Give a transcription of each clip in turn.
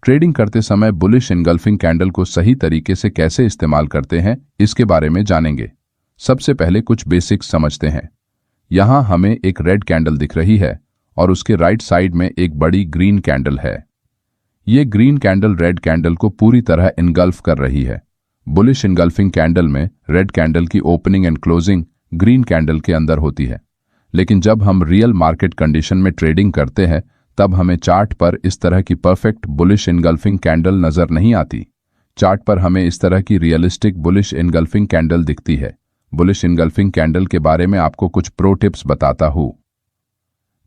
Trading करते समय bullish engulfing candle को सही तरीके से कैसे इस्तेमाल करते हैं इसके बारे में जानेंगे। सबसे पहले कुछ बेसिक्स समझते हैं। यहां हमें एक रेड कैंडल दिख रही है और उसके राइट साइड में एक बड़ी ग्रीन कैंडल है। ये ग्रीन कैंडल रेड कैंडल को पूरी तरह इनगल्फ कर रही है। बुलिश इनगल्फिंग कैंडल में रेड कैंडल की opening and closing green candle के अंदर होती है, लेकिन जब हम रियल मार्केट कंडीशन में ट्रेडिंग करते हैं तब हमें चार्ट पर इस तरह की परफेक्ट बुलिश इनगल्फिंग कैंडल नजर नहीं आती। चार्ट पर हमें इस तरह की रियलिस्टिक बुलिश इनगल्फिंग कैंडल दिखती है। बुलिश इनगल्फिंग कैंडल के बारे में आपको कुछ प्रो टिप्स बताता हूं।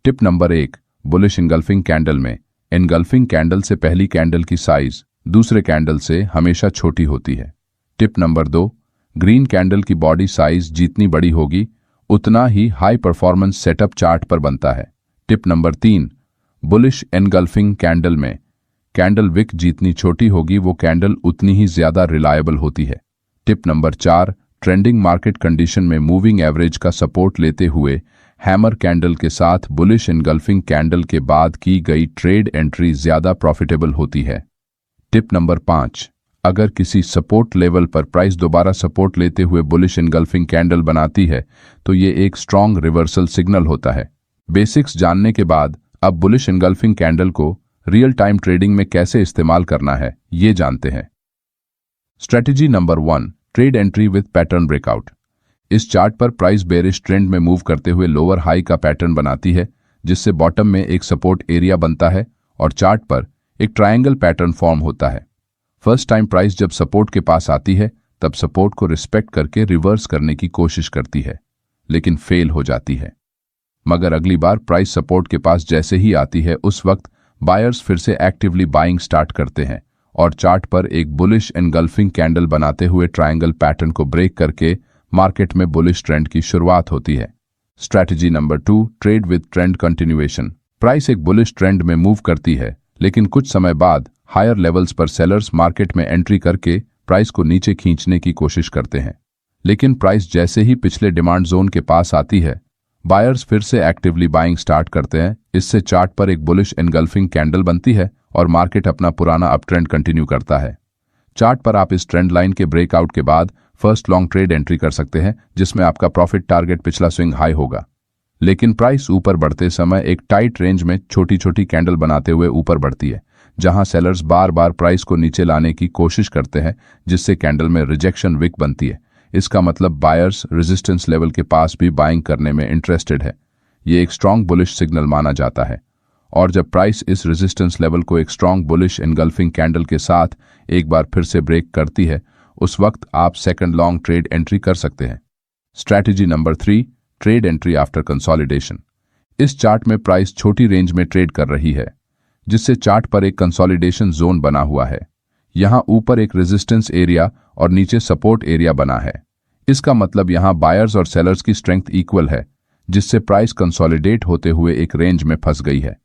Tip number 1, bullish engulfing candle में इनगल्फिंग कैंडल से पहली कैंडल की साइज दूसरे कैंडल से हमेशा छोटी होती है। टिप नंबर 2, ग्रीन कैंडल की बॉडी साइज जितनी बड़ी होगी उतना ही हाई परफॉर्मेंस सेटअप चार्ट पर बनता है। Tip number 3, bullish engulfing candle में कैंडल विक जितनी छोटी होगी वो कैंडल उतनी ही ज्यादा रिलायबल होती है। Tip number 4, trending market condition में मूविंग एवरेज का सपोर्ट लेते हुए हैमर कैंडल के साथ बुलिश एनगल्फिंग कैंडल के बाद की गई ट्रेड एंट्री ज्यादा प्रॉफिटेबल होती है। टिप नंबर 5, अगर किसी सपोर्ट लेवल पर प्राइस दोबारा सपोर्ट लेते हुए बुलिश एनगल्फिंग कैंडल बनाती है तो ये एक स्ट्रॉन्ग रिवर्सल सिग्नल होता है। बेसिक्स जानने के बाद अब बुलिश एनगल्फिंग कैंडल को रियल टाइम ट्रेडिंग में कैसे इस्तेमाल करना है ये जानते हैं। Strategy number 1, trade entry with pattern breakout. इस चार्ट पर प्राइस बेरिश ट्रेंड में मूव करते हुए लोअर हाई का पैटर्न बनाती है, जिससे बॉटम में एक सपोर्ट एरिया बनता है और चार्ट पर एक ट्रायंगल पैटर्न फॉर्म होता है। फर्स्ट टाइम प्राइस जब सपोर्ट के पास आती है तब सपोर्ट को रिस्पेक्ट करके रिवर्स करने की कोशिश करती है, लेकिन फेल हो जाती है। मगर अगली बार प्राइस सपोर्ट के पास जैसे ही आती है उस वक्त बायर्स फिर से एक्टिवली बाइंग स्टार्ट करते हैं और चार्ट पर एक बुलिश एनगल्फिंग कैंडल बनाते हुए ट्रायंगल पैटर्न को ब्रेक करके मार्केट में बुलिश ट्रेंड की शुरुआत होती है। Strategy number 2, trade with trend continuation. Price एक बुलिश ट्रेंड में मूव करती है, लेकिन कुछ समय बाद हायर लेवल्स पर सेलर्स मार्केट में एंट्री करके प्राइस को नीचे खींचने की कोशिश करते हैं। लेकिन प्राइस जैसे ही पिछले डिमांड जोन के पास आती है बायर्स फिर से एक्टिवली बाइंग स्टार्ट करते हैं। इससे चार्ट पर एक बुलिश एनगल्फिंग कैंडल बनती है और मार्केट अपना पुराना अप ट्रेंड कंटिन्यू करता है। चार्ट पर आप इस ट्रेंड लाइन के ब्रेकआउट के बाद फर्स्ट लॉन्ग ट्रेड एंट्री कर सकते हैं, जिसमें आपका प्रॉफिट टारगेट पिछला स्विंग हाई होगा। लेकिन प्राइस ऊपर बढ़ते समय एक टाइट रेंज में छोटी छोटी कैंडल बनाते हुए ऊपर बढ़ती है, जहां सेलर्स बार बार प्राइस को नीचे लाने की कोशिश करते हैं, जिससे कैंडल में रिजेक्शन विक बनती है। इसका मतलब बायर्स रेजिस्टेंस लेवल के पास भी बाइंग करने में इंटरेस्टेड है। ये एक स्ट्रॉन्ग बुलिश सिग्नल माना जाता है और जब प्राइस इस रेजिस्टेंस लेवल को एक स्ट्रॉन्ग बुलिश एनगल्फिंग कैंडल के साथ एक बार फिर से ब्रेक करती है उस वक्त आप सेकंड लॉन्ग ट्रेड एंट्री कर सकते हैं। Strategy number 3, trade entry after consolidation. इस चार्ट में प्राइस छोटी रेंज में ट्रेड कर रही है, जिससे चार्ट पर एक कंसोलिडेशन जोन बना हुआ है। यहां ऊपर एक रेजिस्टेंस एरिया और नीचे सपोर्ट एरिया बना है। इसका मतलब यहां बायर्स और सेलर्स की स्ट्रेंथ इक्वल है, जिससे प्राइस कंसोलिडेट होते हुए एक रेंज में फंस गई है।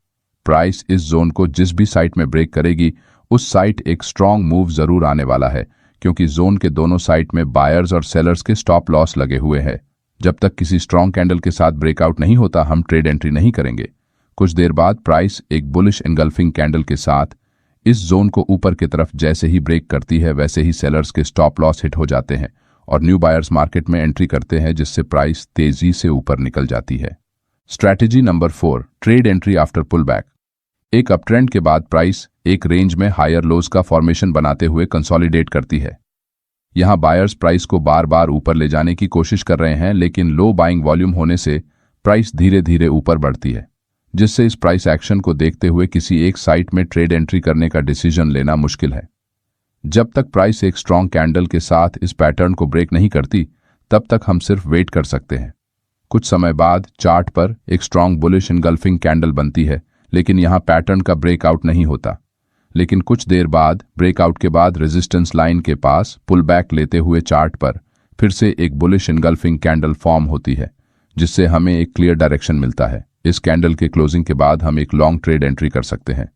प्राइस इस जोन को जिस भी साइट में ब्रेक करेगी उस साइट एक स्ट्रॉन्ग मूव जरूर आने वाला है, क्योंकि जोन के दोनों साइट में बायर्स और सेलर्स के स्टॉप लॉस लगे हुए हैं। जब तक किसी स्ट्रॉन्ग कैंडल के साथ ब्रेकआउट नहीं होता हम ट्रेड एंट्री नहीं करेंगे। कुछ देर बाद प्राइस एक बुलिश एनगल्फिंग कैंडल के साथ इस जोन को ऊपर की तरफ जैसे ही ब्रेक करती है वैसे ही सेलर्स के स्टॉप लॉस हिट हो जाते हैं और न्यू बायर्स मार्केट में एंट्री करते हैं, जिससे प्राइस तेजी से ऊपर निकल जाती है। Strategy number 4, trade entry after pull back. एक अपट्रेंड के बाद प्राइस एक रेंज में हायर लोज का फॉर्मेशन बनाते हुए कंसोलिडेट करती है। यहां बायर्स प्राइस को बार बार ऊपर ले जाने की कोशिश कर रहे हैं, लेकिन लो बाइंग वॉल्यूम होने से प्राइस धीरे धीरे ऊपर बढ़ती है, जिससे इस प्राइस एक्शन को देखते हुए किसी एक साइट में ट्रेड एंट्री करने का डिसीजन लेना मुश्किल है। जब तक प्राइस एक स्ट्रॉन्ग कैंडल के साथ इस पैटर्न को ब्रेक नहीं करती तब तक हम सिर्फ वेट कर सकते हैं। कुछ समय बाद चार्ट पर एक स्ट्रॉन्ग बुलिश एनगल्फिंग कैंडल बनती है, लेकिन यहां पैटर्न का ब्रेकआउट नहीं होता। लेकिन कुछ देर बाद ब्रेकआउट के बाद रेजिस्टेंस लाइन के पास पुल बैक लेते हुए चार्ट पर फिर से एक बुलिश एनगल्फिंग कैंडल फॉर्म होती है, जिससे हमें एक क्लियर डायरेक्शन मिलता है। इस कैंडल के क्लोजिंग के बाद हम एक लॉन्ग ट्रेड एंट्री कर सकते हैं।